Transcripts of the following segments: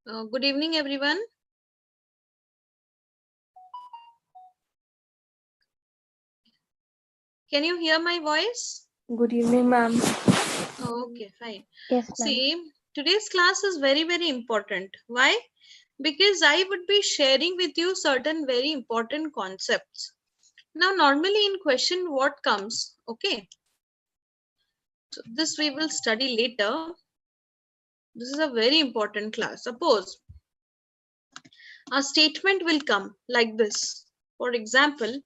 Good evening, everyone. Can you hear my voice? Good evening, ma'am. Okay, fine. Yes, ma'am. See, today's class is very, very important. Why? Because I would be sharing with you certain very important concepts. Now, normally in question, what comes? Okay. So this we will study later. This is a very important class. Suppose a statement will come like this. For example,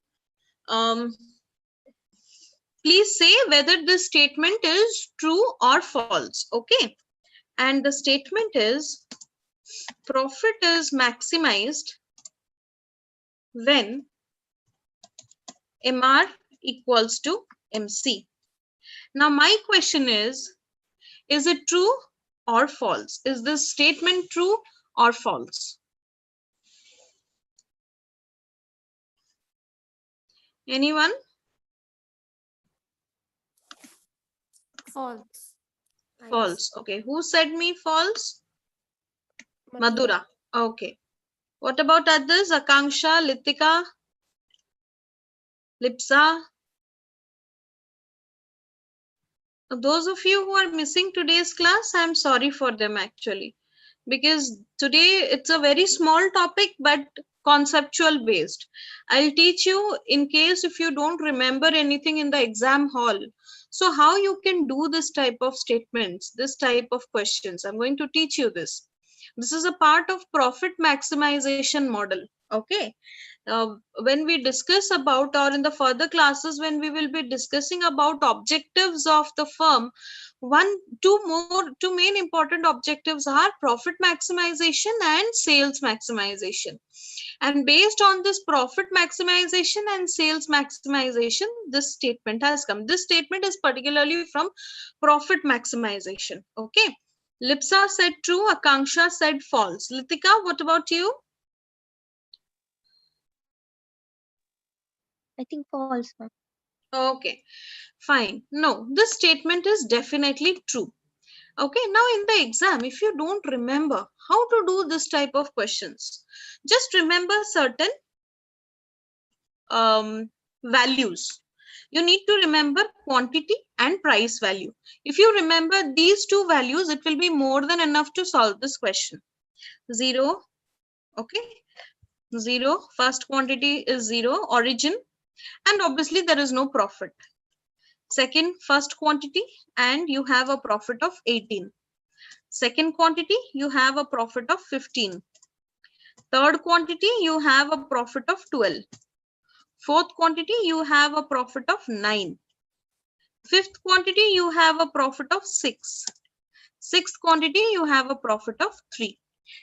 please say whether this statement is true or false. Okay. And the statement is profit is maximized when MR equals to MC. Now my question is it true or false? Is this statement true or false? Anyone? False. False. Okay. Who said me false? Madhura. Madhura. Okay. What about others? Akanksha, Litika, Lipsa? Those of you who are missing today's class, I'm sorry for them actually. Because today it's a very small topic, but conceptual based. I'll teach you in case if you don't remember anything in the exam hall. So how you can do this type of statements, this type of questions. I'm going to teach you this. This is a part of profit maximization model. Okay. When we discuss about, or in the further classes when we will be discussing about objectives of the firm, two main important objectives are profit maximization and sales maximization. And based on this profit maximization and sales maximization, this statement has come. This statement is particularly from profit maximization. Okay. Lipsa said true, Akanksha said false. Litika, what about you? I think false, ma'am. Okay, fine. No, this statement is definitely true. Okay, now in the exam, if you don't remember how to do this type of questions, just remember certain values. You need to remember quantity and price value. If you remember these two values, it will be more than enough to solve this question. 0, okay, 0, first quantity is 0, origin, and obviously there is no profit. Second, first quantity, and you have a profit of 18. Second quantity, you have a profit of 15. Third quantity, you have a profit of 12. Fourth quantity, you have a profit of 9. Fifth quantity, you have a profit of 6. Sixth quantity, you have a profit of 3.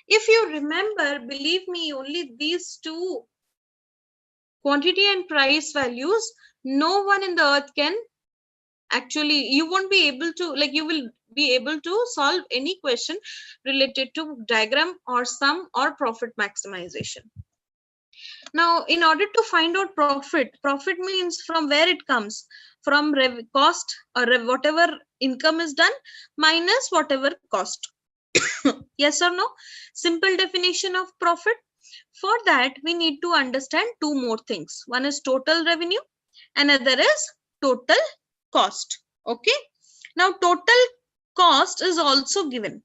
If you remember, believe me, only these two quantity and price values, no one in the earth can actually, you won't be able to, like, you will be able to solve any question related to diagram or sum or profit maximization. Now, in order to find out profit means from where it comes, from cost or whatever income is done minus whatever cost. Yes or no? Simple definition of profit. For that, we need to understand two more things. One is total revenue, another is total cost. Okay. Now, total cost is also given.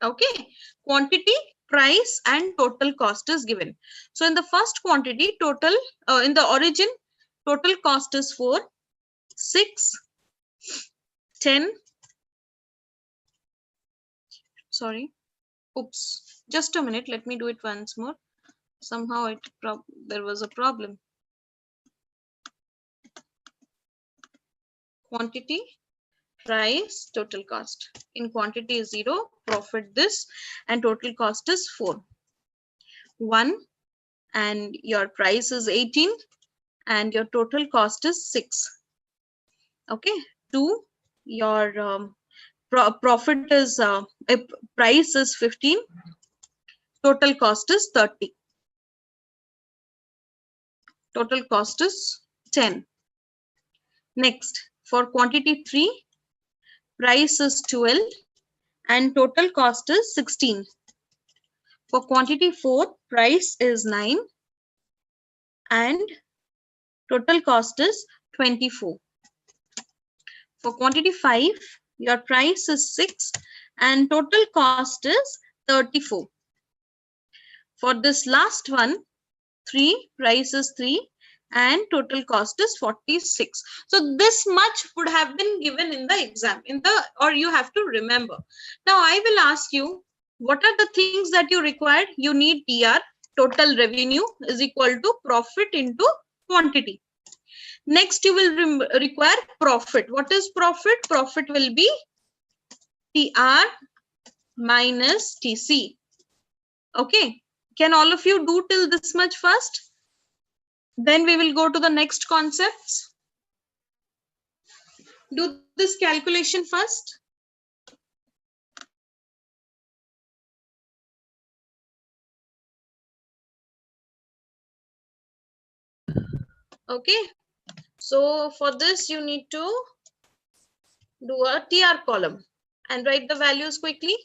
Okay. Quantity, price, and total cost is given. So, in the first quantity, total, in the origin, total cost is 4, 6, 10. Sorry. Oops. Just a minute. Let me do it once more. Somehow there was a problem. Quantity, price, total cost. In quantity is 0, profit this, and total cost is 4. 1, and your price is 18, and your total cost is 6. Okay. 2, your profit is price is 15, total cost is 30. Total cost is 10. Next, for quantity 3, price is 12 and total cost is 16. For quantity 4, price is 9 and total cost is 24. For quantity 5, your price is 6 and total cost is 34. For this last one, 3, price is 3 and total cost is 46. So this much would have been given in the exam, or you have to remember. Now I will ask you, what are the things that you require? You need TR, total revenue, is equal to profit into quantity. Next, you will require profit. What is profit? Profit will be TR minus TC. Okay. Can all of you do till this much first? Then we will go to the next concepts. Do this calculation first. Okay. So for this, you need to do a TR column and write the values quickly.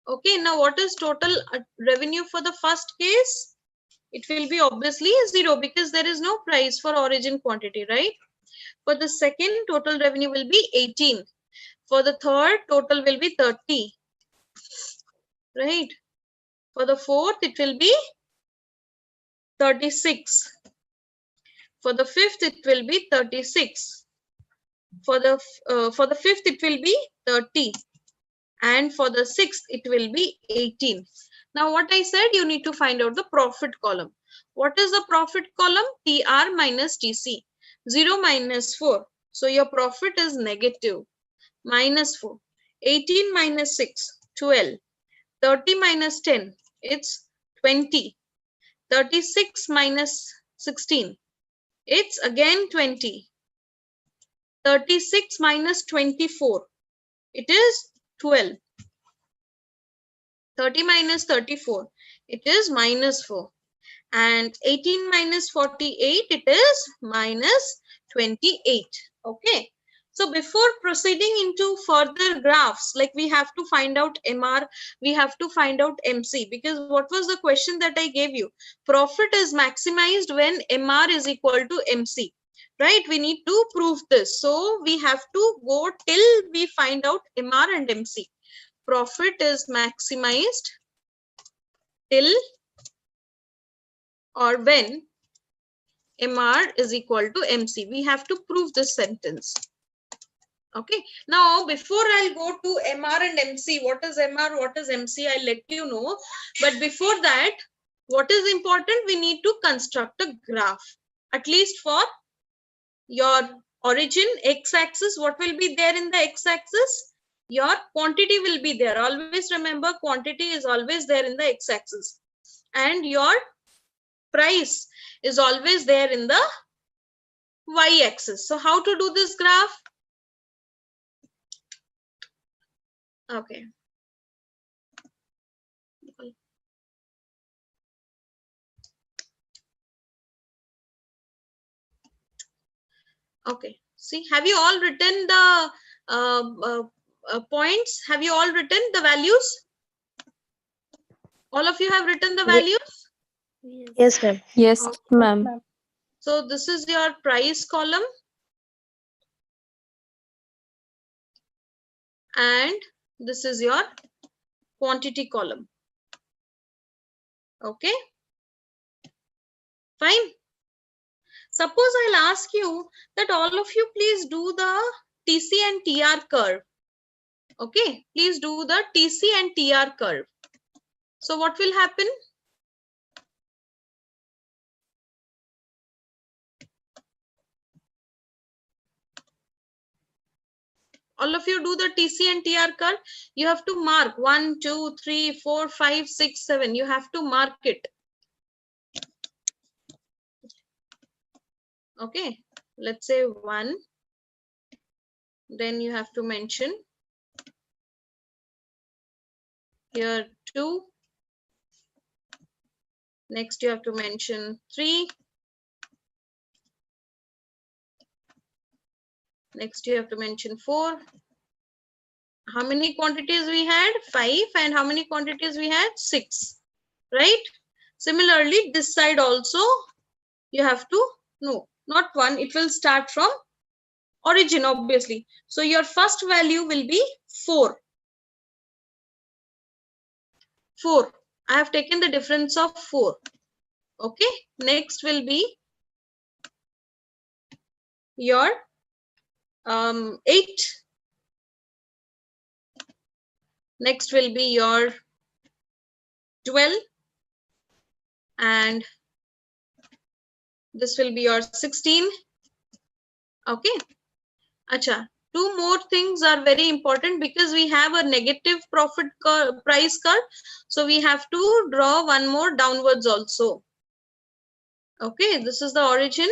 Okay, now what is total revenue for the first case? It will be obviously 0 because there is no price for origin quantity, right? For the second, total revenue will be 18. For the third, total will be 30, right? For the fourth, it will be 36. For the fifth, it will be 36. For the fifth, it will be 30. And for the sixth, it will be 18. Now, what I said, you need to find out the profit column. What is the profit column? TR minus TC. 0 minus 4. So, your profit is negative. Minus 4. 18 minus 6, 12. 30 minus 10, it's 20. 36 minus 16, it's again 20. 36 minus 24, it is 12. 30 minus 34, it is minus 4. And 18 minus 48, it is minus 28. Okay. So before proceeding into further graphs, like we have to find out MR, we have to find out MC, because what was the question that I gave you? Profit is maximized when MR is equal to MC, right? We need to prove this. So we have to go till we find out MR and MC. Profit is maximized till or when MR is equal to MC. We have to prove this sentence. Okay. Now, before I'll go to MR and MC, what is MR, what is MC, I'll let you know. But before that, what is important? We need to construct a graph. At least for your origin, x-axis, what will be there in the x-axis? Your quantity will be there. Always remember, quantity is always there in the x-axis. And your price is always there in the y-axis. So how to do this graph? Okay. Okay. See, have you all written the points? Have you all written the values? All of you have written the values? Yes, ma'am. Yes, Okay. ma'am. So this is your price column. And this is your quantity column. Okay. Fine. Suppose I'll ask you that all of you please do the TC and TR curve. Okay. Please do the TC and TR curve. So what will happen? All of you do the TC and TR curve. You have to mark 1, 2, 3, 4, 5, 6, 7. You have to mark it. Okay. Let's say 1. Then you have to mention here 2. Next you have to mention 3. Next you have to mention 4. How many quantities we had? 5. And how many quantities we had? 6. Right? Similarly, this side also you have to, no, not 1. It will start from origin, obviously. So your first value will be 4. 4. I have taken the difference of 4. Okay. Next will be your 8. Next will be your 12. And this will be your 16. Okay. Acha. 2 more things are very important because we have a negative profit price curve. So we have to draw one more downwards also. Okay, this is the origin.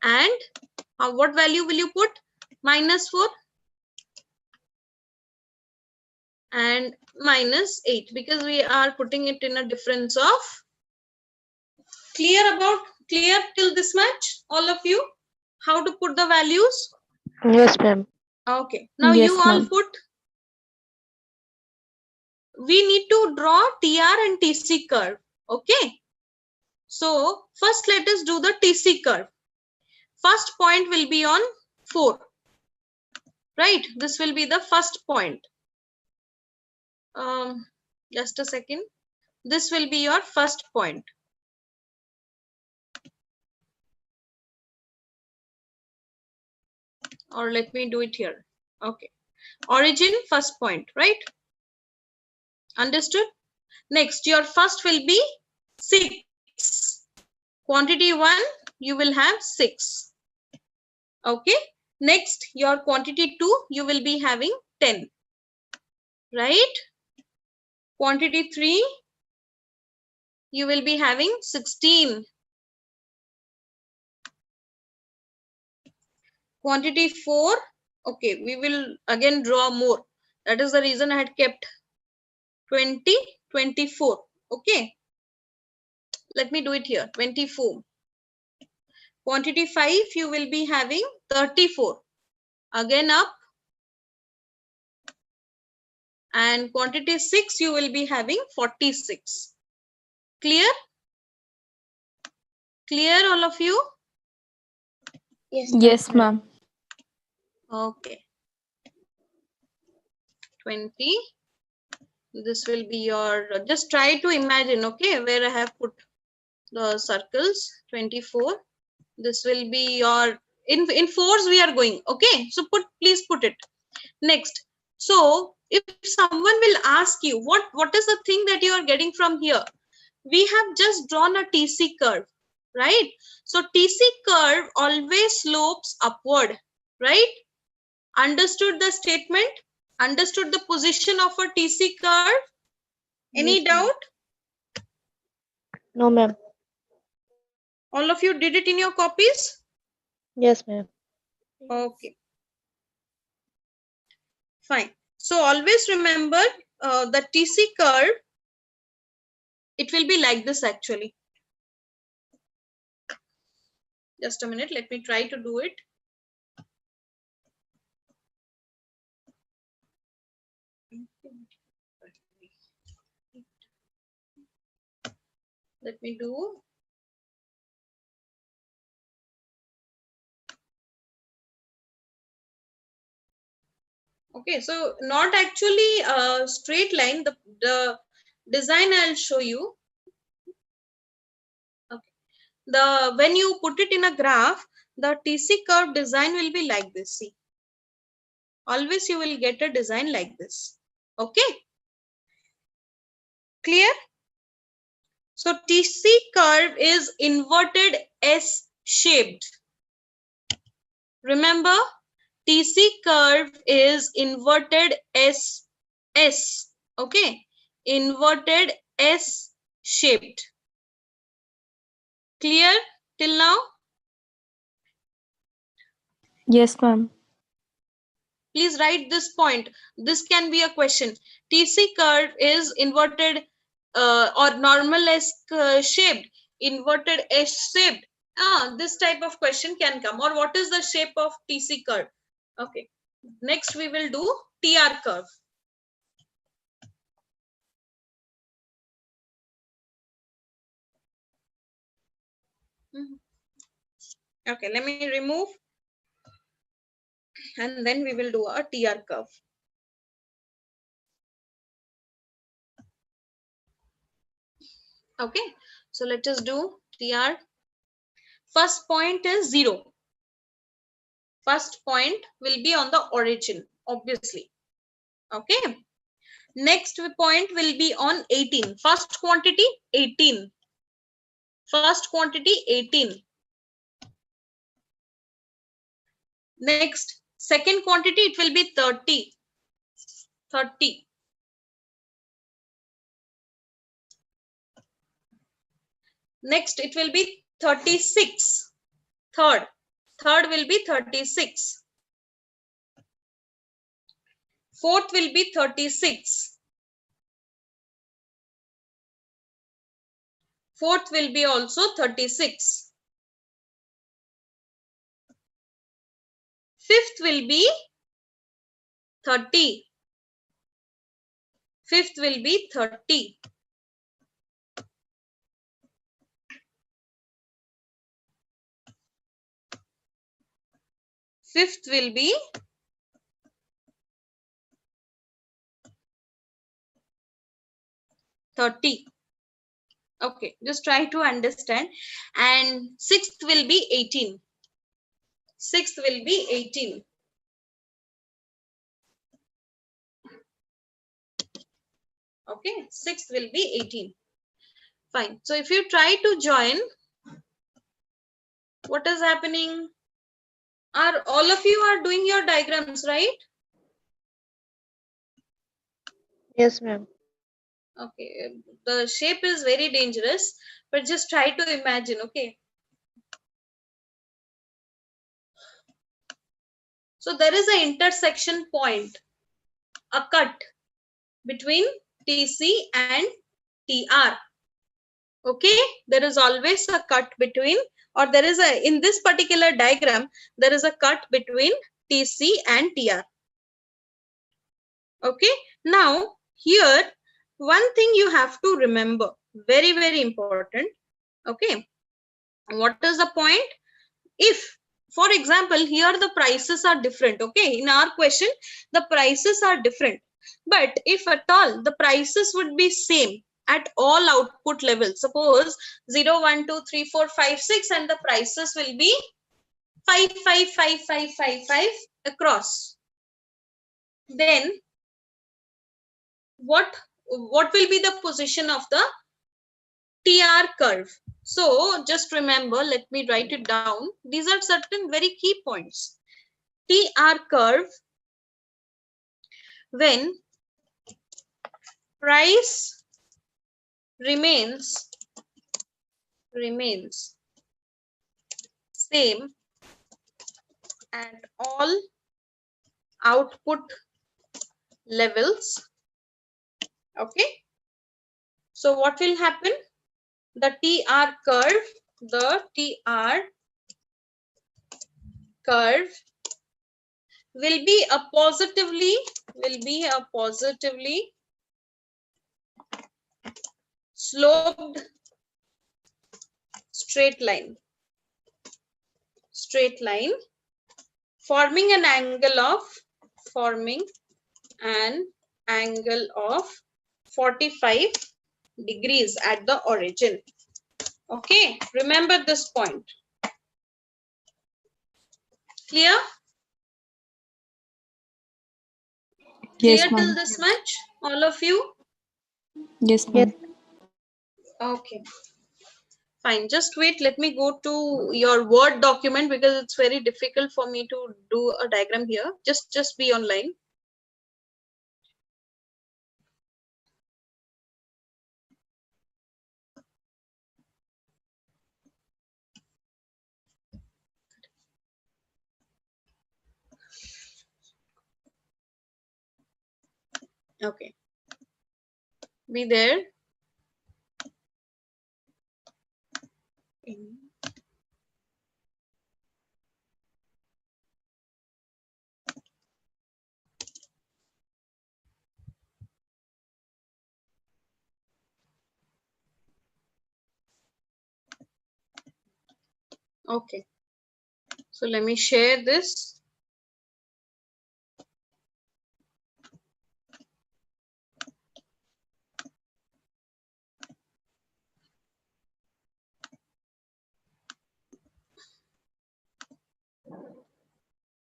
And what value will you put? -4 and -8 because we are putting it in a difference of. Clear till this much, all of you? How to put the values? Yes, ma'am. Okay. Now Yes, you all ma'am. put. We need to draw TR and TC curve. Okay. So first let us do the TC curve. First point will be on 4. Right. This will be the first point. Just a second. This will be your first point. Or let me do it here. Okay. Origin, first point, right? Understood? Next, your first will be 6. Quantity 1, you will have 6. Okay. Next, your quantity 2, you will be having 10. Right? Quantity 3, you will be having 16. Quantity 4, okay, we will again draw more. That is the reason I had kept 20, 24. Okay. Let me do it here. 24. Quantity 5, you will be having 34. Again up. And quantity 6, you will be having 46. Clear? Clear, all of you? Yes, ma'am. Okay. 20. This will be your, just try to imagine, okay, where I have put the circles. 24. This will be your, in fours we are going, okay? So please put it. Next. So if someone will ask you, what is the thing that you are getting from here? We have just drawn a TC curve, right? So TC curve always slopes upward, right? Understood the statement? Understood the position of a TC curve? Any doubt? No, ma'am. All of you did it in your copies? Yes, ma'am. Okay. Fine. So always remember the TC curve, it will be like this actually. Just a minute, let me try to do it. Let me do. Okay, so not actually a straight line, the design I'll show you. Okay. When you put it in a graph, the TC curve design will be like this. See, always you will get a design like this. Okay. Clear? So TC curve is inverted S shaped. Remember, TC curve is inverted S. Okay, inverted S shaped. Clear till now? Yes, ma'am. Please write this point. This can be a question. TC curve is inverted or normal S shaped, inverted S shaped. This type of question can come. Or what is the shape of TC curve? Okay. Next we will do TR curve. Okay, let me remove and then we will do a TR curve. Okay, so let us do TR. First point is 0. First point will be on the origin, obviously. Okay. Next point will be on 18. First quantity 18. First quantity 18. Next, second quantity, it will be 30. 30. Next, it will be 36. Third will be 36. Fourth will be 36. Fourth will be also 36. Fifth will be 30. Fifth will be 30. Fifth will be 30. Okay, just try to understand. And sixth will be 18. Sixth will be 18. Okay, sixth will be 18. Fine. So if you try to join, what is happening? Are all of you are doing your diagrams, right? Yes, ma'am. Okay, the shape is very dangerous, but just try to imagine. Okay. So there is an intersection point, a cut between TC and TR. Okay, there is always a cut between, or there is a, in this particular diagram, there is a cut between TC and TR. Okay, now here, one thing you have to remember, very, very important. Okay, what is the point? If, for example, here the prices are different. Okay, in our question, the prices are different. But if at all the prices would be same at all output levels, suppose 0, 1, 2, 3, 4, 5, 6, and the prices will be 5, 5, 5, 5, 5, 5 across, then what will be the position of the TR curve? So just remember, let me write it down. These are certain very key points. TR curve, when price remains same at all output levels. Okay, so what will happen? The TR curve will be a positively sloped straight line, forming an angle of 45 degrees at the origin. Okay, remember this point. Clear? Yes, Clear till this much, all of you? Yes, ma'am. Okay, Fine. Just wait. Let me go to your Word document because it's very difficult for me to do a diagram here. Just be online. Okay. Be there. Okay. So let me share this.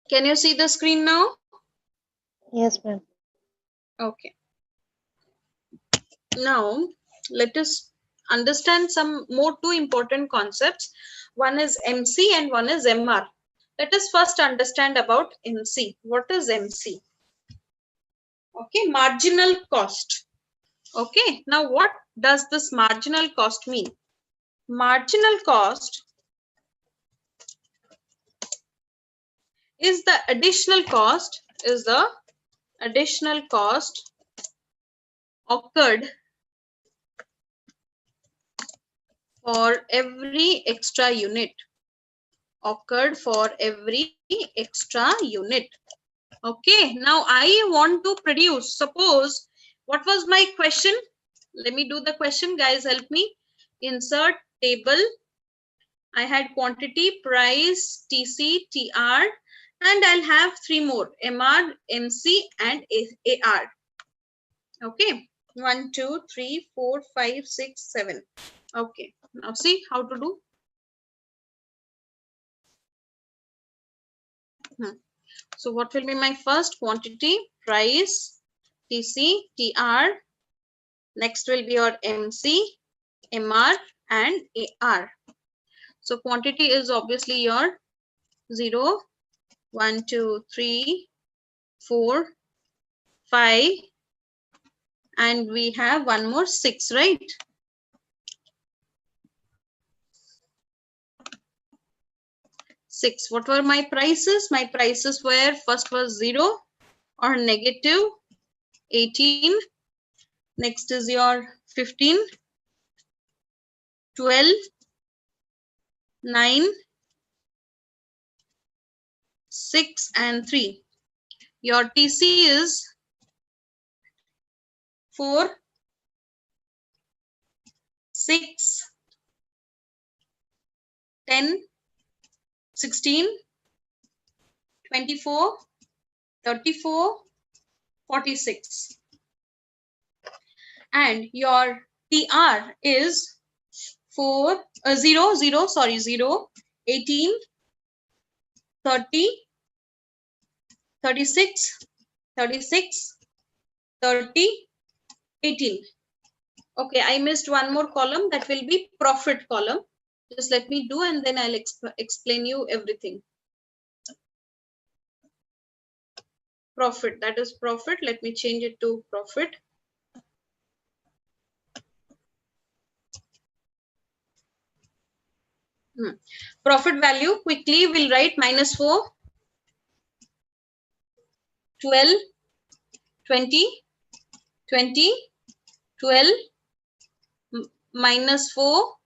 Can you see the screen now? Yes, ma'am. Okay. Now, let us understand some more two important concepts. One is MC and one is MR. Let us first understand about MC. What is MC? Okay, marginal cost. Okay, now what does this marginal cost mean? Marginal cost is the additional cost, occurred for every extra unit. Okay, now I want to produce, suppose, what was my question? Let me do the question, guys, help me. Insert table. I had quantity, price, TC, TR, and I'll have three more, MR, MC, and AR. Okay, 1, 2, 3, 4, 5, 6, 7. Okay, now see how to do. So what will be my first? Quantity, price, TC, TR. Next will be your MC, MR, and AR. So quantity is obviously your 0, 1, 2, 3, 4, 5, and we have one more 6, right? Six. What were my prices? My prices were, first was 0 or negative 18. Next is your 15, 12, 9, 6, and 3. Your TC is 4, 6, 10, 16, 24, 34, 46. And your TR is 0, 18, 30, 36, 36, 30, 18. Okay, I missed one more column, that will be profit column. Just let me do and then I'll explain you everything. Profit, that is profit. Let me change it to profit. Profit value, quickly we'll write -4, 12, 20, 20, 12, -4,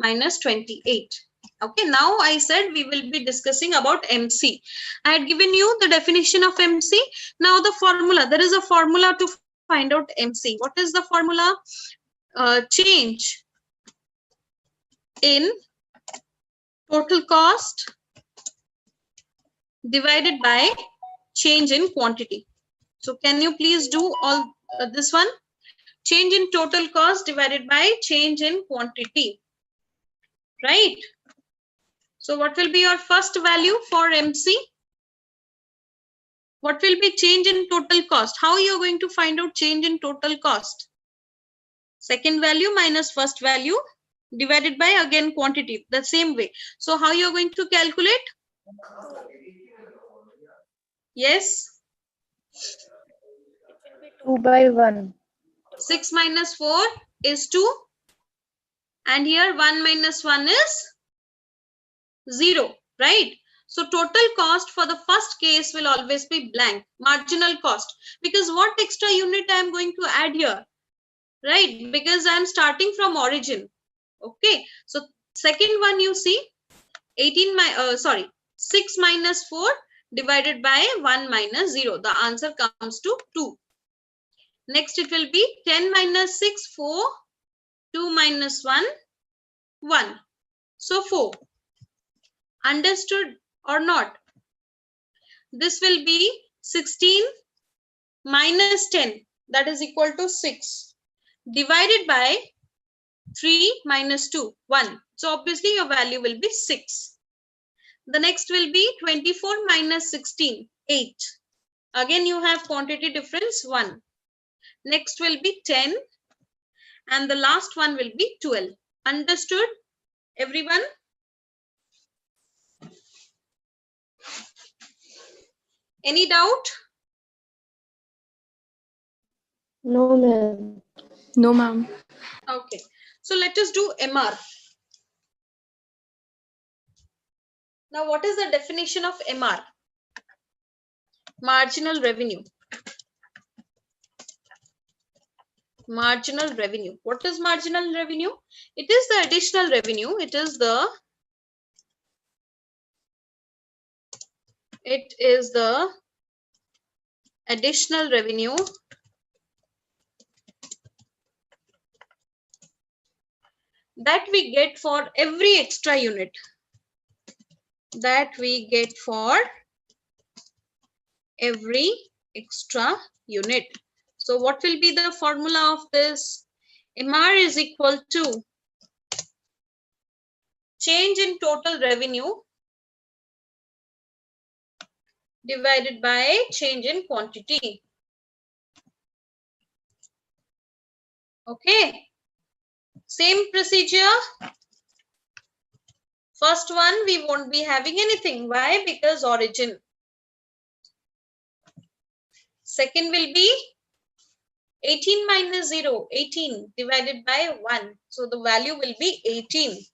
-28. Okay, now I said we will be discussing about MC. I had given you the definition of MC. Now the formula, there is a formula to find out MC. What is the formula? Change in total cost divided by change in quantity. So can you please do all this one? Change in total cost divided by change in quantity. Right? So what will be your first value for MC? What will be change in total cost? How are you going to find out change in total cost? Second value minus first value. divided by again quantity, the same way. So how you are going to calculate? Yes. 2 by 1. 6 minus 4 is 2. And here 1 minus 1 is 0, right? So total cost for the first case will always be blank, marginal cost. Because what extra unit I am going to add here, right? Because I am starting from origin. Okay. So second one you see 6 minus 4 divided by 1 minus 0. The answer comes to 2. Next it will be 10 minus 6, 4, 2 minus 1, 1. So 4. Understood or not? This will be 16 minus 10, that is equal to 6, divided by 3 minus 2, 1. So obviously your value will be 6. The next will be 24 minus 16, 8. Again you have quantity difference 1. Next will be 10. And the last one will be 12. Understood, everyone? Any doubt? No, ma'am. No, ma'am. Okay. So let us do MR. Now, what is the definition of MR? Marginal revenue. Marginal revenue. What is marginal revenue? It is the additional revenue. It is the additional revenue that we get for every extra unit. That we get for every extra unit. So what will be the formula of this? MR is equal to change in total revenue divided by change in quantity. Okay. Same procedure. First one, we won't be having anything. Why? Because origin. Second will be 18 minus 0, 18 divided by 1. So the value will be 18.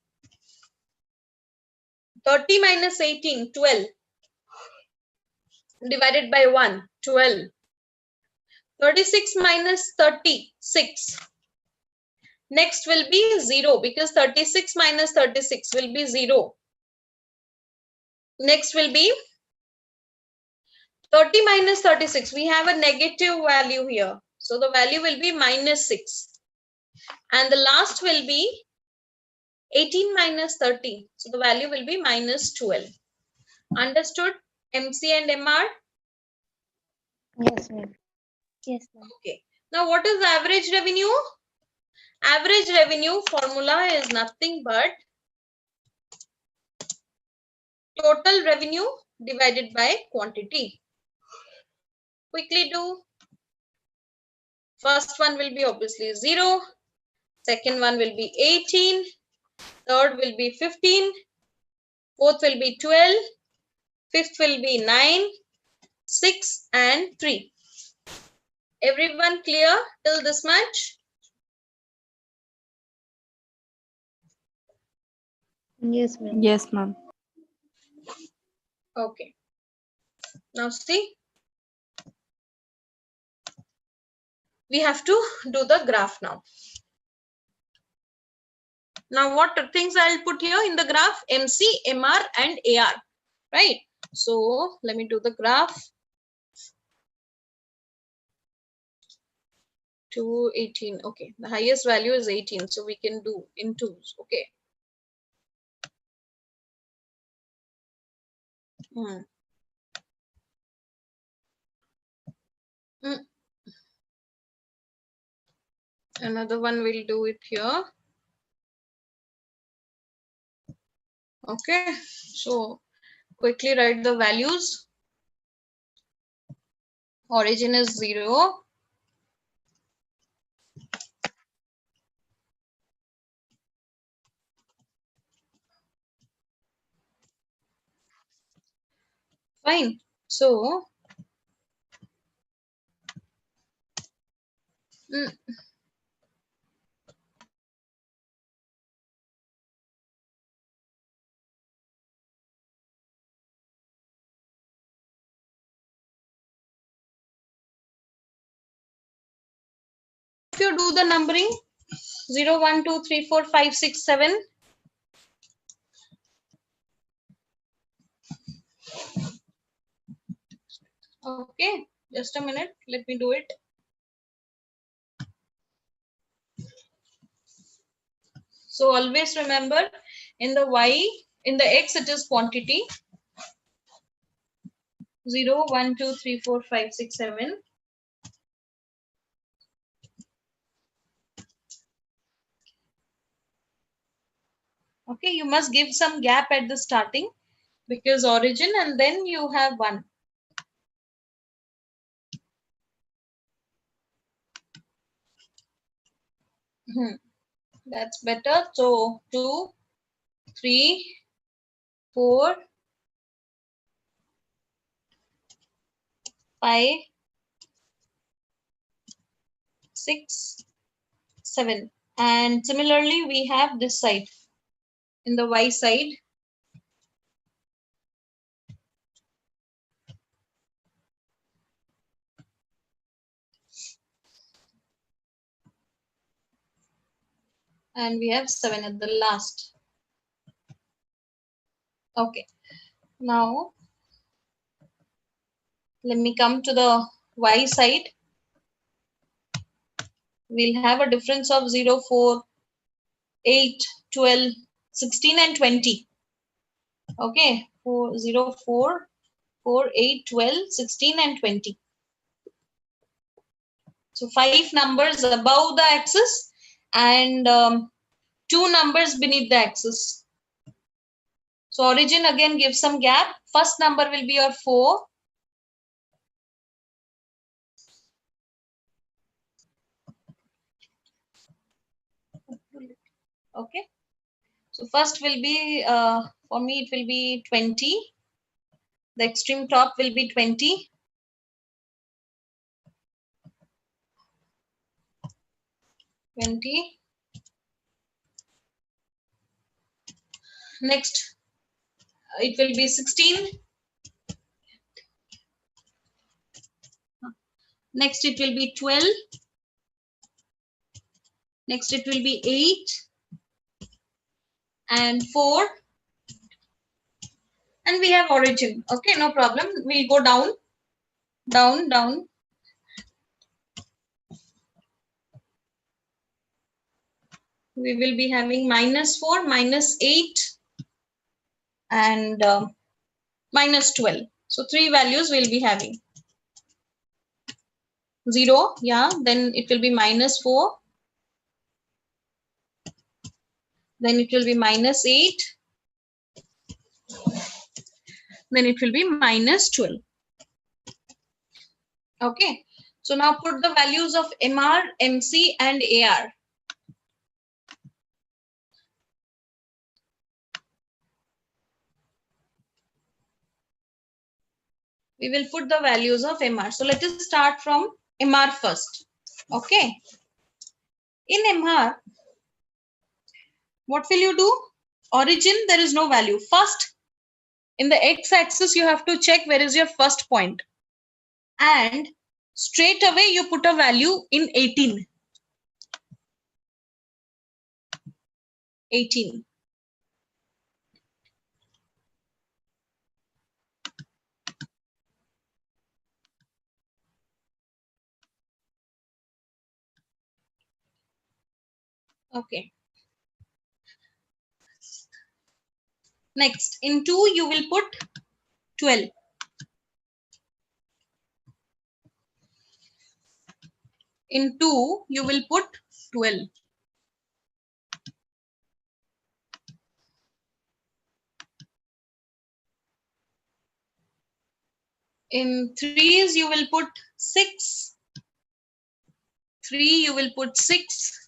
30 minus 18, 12 divided by 1, 12. 36 minus 36. Next will be 0 because 36 minus 36 will be 0. Next will be 30 minus 36. We have a negative value here. So the value will be minus 6. And the last will be 18 minus 30. So the value will be minus 12. Understood? MC and MR? Yes, ma'am. Yes, ma'am. Okay. Now what is average revenue? Average revenue formula is nothing but total revenue divided by quantity. Quickly do. First one will be obviously 0. Second one will be 18. Third will be 15. Fourth will be 12. Fifth will be 9, 6 and 3. Everyone clear till this much? Yes, ma'am. Yes, ma'am. Okay. Now see. We have to do the graph now. Now what things I'll put here in the graph? MC, MR and AR. Right. So let me do the graph. 18. Okay. The highest value is 18. So we can do in twos. Okay. Another one we'll do it here. Okay. So quickly write the values. Origin is 0. Fine. So, mm, if you do the numbering 0, 1, 2, 3, 4, 5, 6, 7. Okay, just a minute. Let me do it. So always remember in the y, in the x, it is quantity 0, 1, 2, 3, 4, 5, 6, 7. Okay, you must give some gap at the starting because origin and then you have 1. That's better. So 2, 3, 4, 5, 6, 7. And similarly, we have this side in the y side. And we have 7 at the last. Okay. Now, let me come to the y side. We'll have a difference of 0, 4, 8, 12, 16 and 20. Okay. 4, 0, 4, 4, 8, 12, 16 and 20. So 5 numbers above the axis and 2 numbers beneath the axis. So origin again gives some gap. First number will be your 4. Okay. So first will be, for me it will be 20. The extreme top will be 20. 20. Next, it will be 16. Next, it will be 12. Next, it will be 8 and 4. And we have origin. Okay, no problem. We'll go down, down, down. We will be having -4, -8 and -12. So 3 values we'll be having. 0, yeah, then it will be -4. Then it will be -8. Then it will be -12. Okay. So now put the values of MR, MC and AR. We will put the values of MR. So let us start from MR first. Okay. In MR, what will you do? Origin, there is no value. First, in the x-axis, you have to check where is your first point. And straight away, you put a value in 18. 18. Okay. Next, in 2, you will put 12. In 2, you will put 12. In 3s, you will put 6. 3, you will put 6.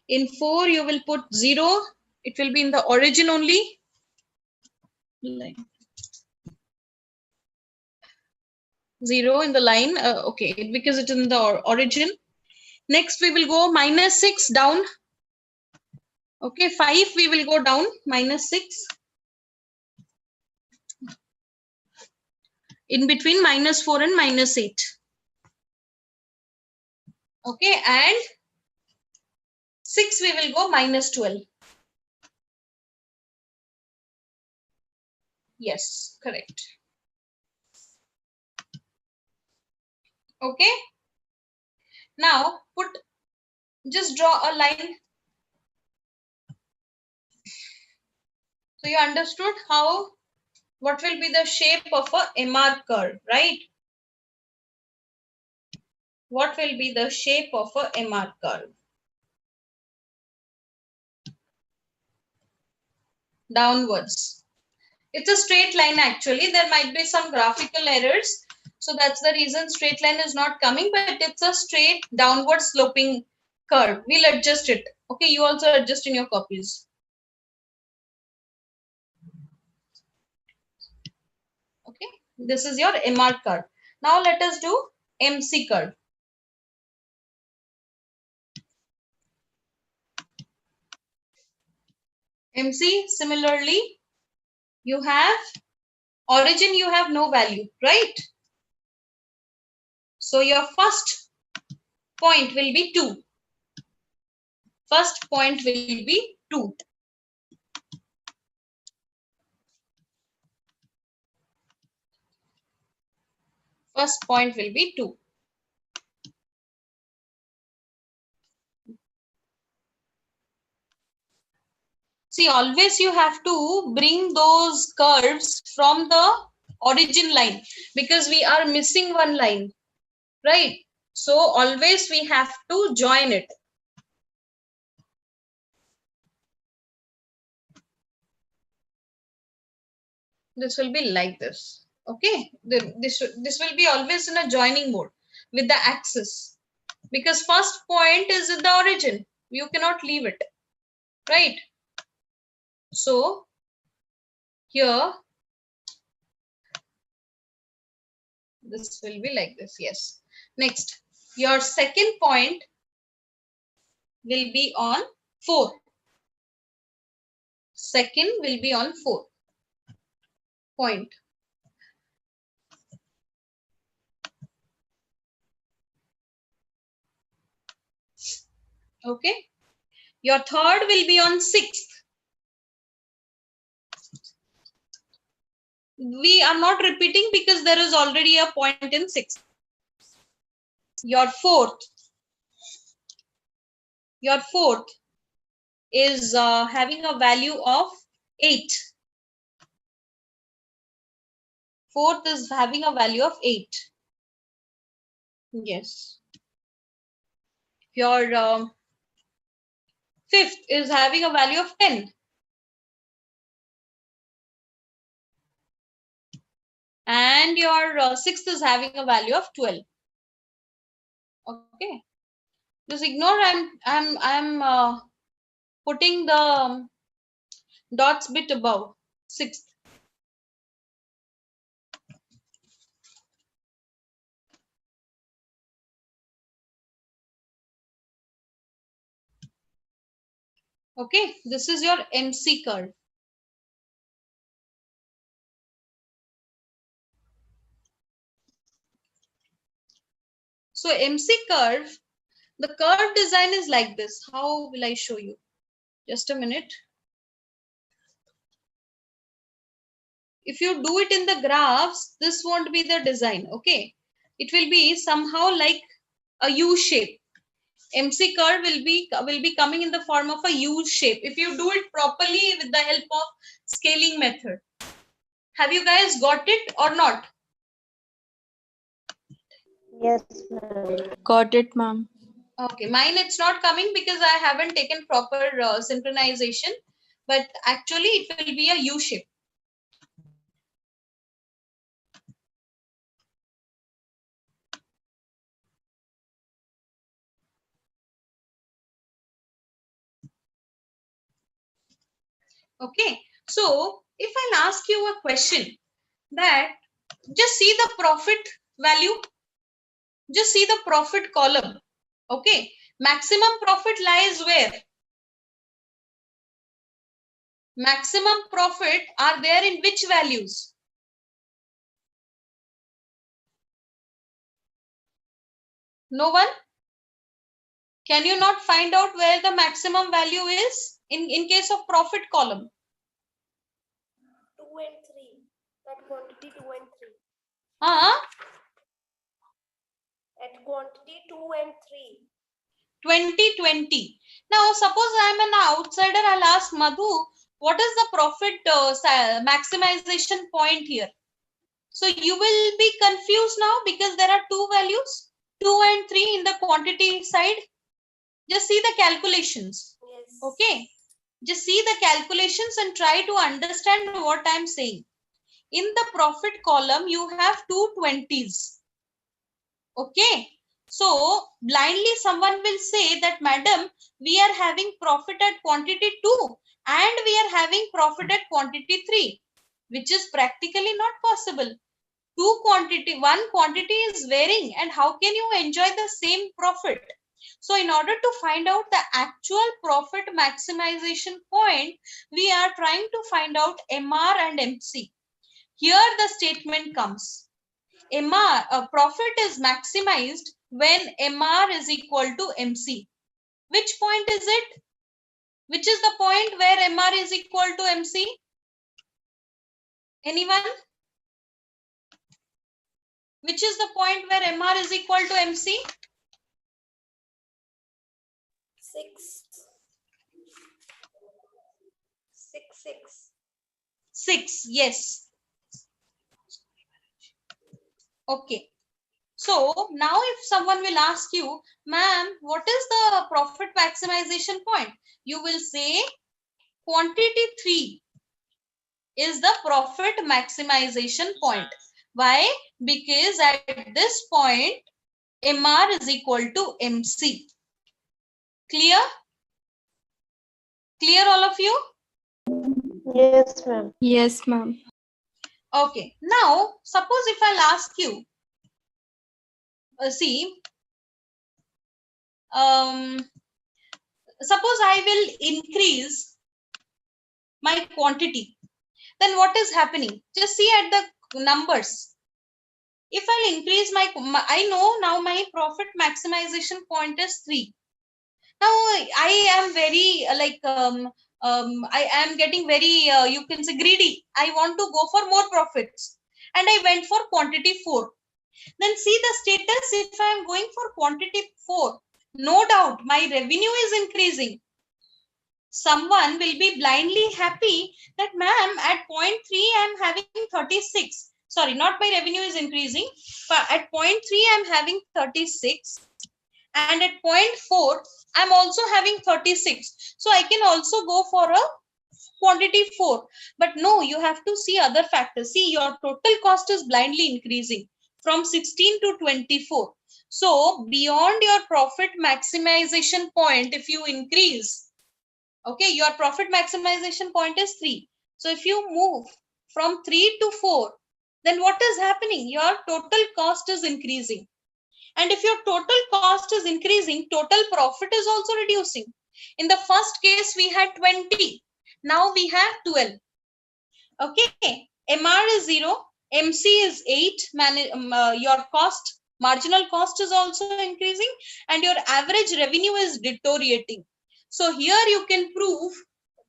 In 4, you will put 0. It will be in the origin only. Line. 0 in the line. Okay, because it is in the origin. Next, we will go -6 down. Okay, 5, we will go down, -6. In between -4 and -8. Okay, and 6, we will go -12. Yes, correct. Okay. Now, just draw a line. So you understood what will be the shape of a MR curve, right? What will be the shape of a MR curve? Downwards. It's a straight line actually. There might be some graphical errors. So that's the reason straight line is not coming, but it's a straight downward sloping curve. We'll adjust it. Okay, you also adjust in your copies. Okay, this is your MR curve. Now let us do MC curve. MC, similarly, you have origin, you have no value, right? So your first point will be 2. First point will be 2. First point will be 2. See, always you have to bring those curves from the origin line because we are missing one line, right? So always we have to join it. This will be like this. Okay, this will be always in a joining mode with the axis because first point is in the origin. You cannot leave it, right? So here this will be like this. Yes. Next, your second point will be on 4. Second will be on 4 point. Okay. Your third will be on 6th. We are not repeating because there is already a point in 6th. Your fourth is having a value of 8. Fourth is having a value of 8. Yes. Your fifth is having a value of 10. And your sixth is having a value of 12. Okay. Just ignore. I'm putting the dots bit above 6th. Okay, this is your MC curve. So MC curve, the curve design is like this. How will I show you? Just a minute. If you do it in the graphs, this won't be the design. Okay, it will be somehow like a U shape. MC curve will be coming in the form of a U shape if you do it properly with the help of scaling method. Have you guys got it or not? Yes, ma'am. Got it, ma'am. Okay, mine it's not coming because I haven't taken proper synchronization, but actually it will be a U shape. Okay. So if I'll ask you a question that just see the profit value, just see the profit column. Okay. Maximum profit lies where? Maximum profit are there in which values? No one? Can you not find out where the maximum value is in case of profit column? 2 and 3. At quantity 2 and 3. At quantity 2 and 3. 2020. Now, suppose I am an outsider, I'll ask Madhu, what is the profit maximization point here? So you will be confused now because there are two values, 2 and 3 in the quantity side. Just see the calculations. Yes. Okay. Just see the calculations and try to understand what I'm saying. In the profit column, you have two 20s. Okay. So blindly someone will say that, madam, we are having profit at quantity 2 and we are having profit at quantity 3, which is practically not possible. One quantity is varying, and how can you enjoy the same profit? So in order to find out the actual profit maximization point, we are trying to find out MR and MC. Here the statement comes. Profit is maximized when MR is equal to MC. Which point is it? Which is the point where MR is equal to MC? Anyone? Which is the point where MR is equal to MC? 6. 6. 6, yes. Okay. So now if someone will ask you, ma'am, what is the profit maximization point? You will say quantity 3 is the profit maximization point. Why? Because at this point, MR is equal to MC. Clear? Clear all of you? Yes, ma'am. Yes, ma'am. Okay. Now, suppose if I'll ask you, suppose I will increase my quantity. Then what is happening? Just see at the numbers. If I'll increase I know now my profit maximization point is 3. Now I am very I am getting very, you can say, greedy. I want to go for more profits. And I went for quantity 4. Then see the status. If I am going for quantity 4, no doubt my revenue is increasing. Someone will be blindly happy that, ma'am, at point 3 I am having 36. Sorry, not my revenue is increasing, but at point 3 I am having 36, and at point 4 I am also having 36. So I can also go for a quantity 4. But no, you have to see other factors. See, your total cost is blindly increasing from 16 to 24. So beyond your profit maximization point, if you increase, okay, your profit maximization point is 3. So if you move from 3 to 4, then what is happening? Your total cost is increasing. And if your total cost is increasing, total profit is also reducing. In the first case, we had 20. Now we have 12. Okay, MR is 0, MC is 8. Your cost, marginal cost is also increasing, and your average revenue is deteriorating. So here you can prove,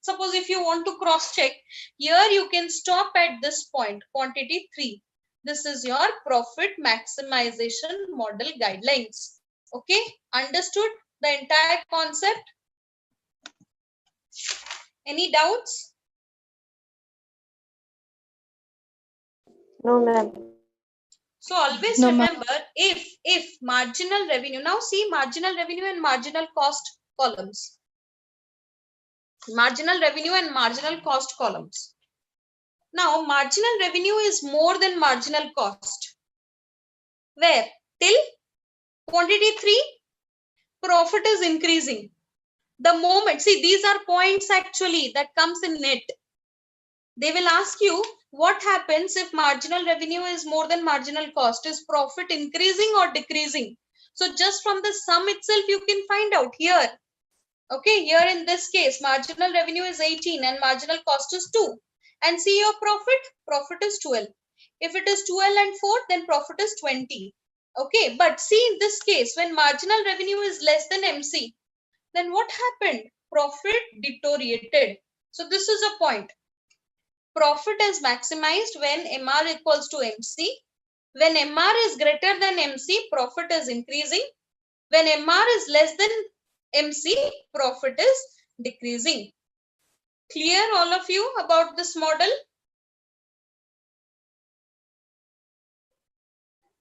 suppose if you want to cross check, here you can stop at this point, quantity 3. This is your profit maximization model guidelines. Okay, understood the entire concept? Any doubts? No, ma'am. So always No, ma'am. remember, if marginal revenue, now see marginal revenue and marginal cost columns. Marginal revenue and marginal cost columns. Now marginal revenue is more than marginal cost. Where? Till quantity 3, profit is increasing. The moment, see, these are points actually that comes in net. They will ask you what happens if marginal revenue is more than marginal cost. Is profit increasing or decreasing? So just from the sum itself, you can find out here. Okay, here in this case, marginal revenue is 18 and marginal cost is 2. And see your profit, profit is 12. If it is 12 and 4, then profit is 20. Okay, but see in this case, when marginal revenue is less than MC, then what happened? Profit deteriorated. So this is a point. Profit is maximized when MR equals to MC. When MR is greater than MC, profit is increasing. When MR is less than MC, profit is decreasing. Clear all of you about this model?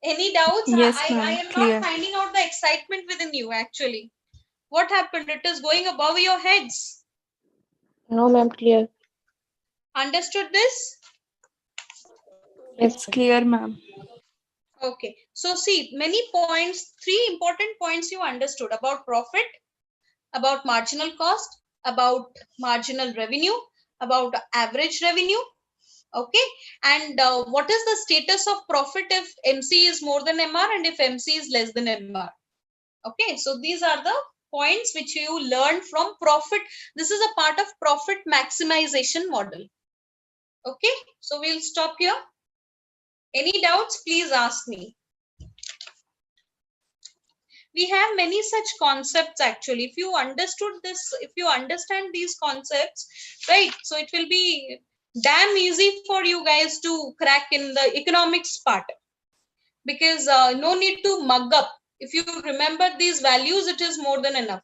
Any doubts? Yes, I ma'am. am Clear. not finding out the excitement within you actually. What happened? It is going above your heads. No, ma'am, clear. Understood this? It's clear, ma'am. Okay. So see, many points, 3 important points you understood about profit, about marginal cost, about marginal revenue, about average revenue. Okay. And what is the status of profit if MC is more than MR and if MC is less than MR? Okay. So these are the points which you learned from profit. This is a part of profit maximization model. Okay. So we'll stop here. Any doubts, please ask me. We have many such concepts actually. If you understood this, if you understand these concepts, right, so it will be damn easy for you guys to crack in the economics part, because no need to mug up. If you remember these values, it is more than enough.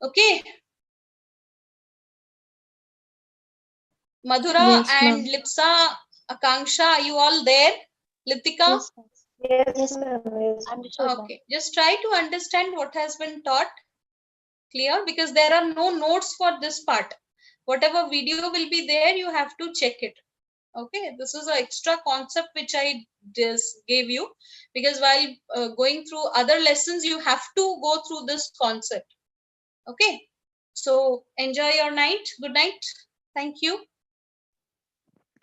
Okay. Madhura Yes, and ma'am. Lipsa, Akanksha, are you all there? Litika? Yes, ma'am. Yes. Okay, just try to understand what has been taught. Clear? Because there are no notes for this part. Whatever video will be there, you have to check it. Okay, this is an extra concept which I just gave you, because while going through other lessons, you have to go through this concept. Okay, so enjoy your night. Good night. Thank you.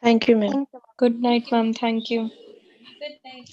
Thank you, ma'am. Good night, ma'am. Thank you. Good night.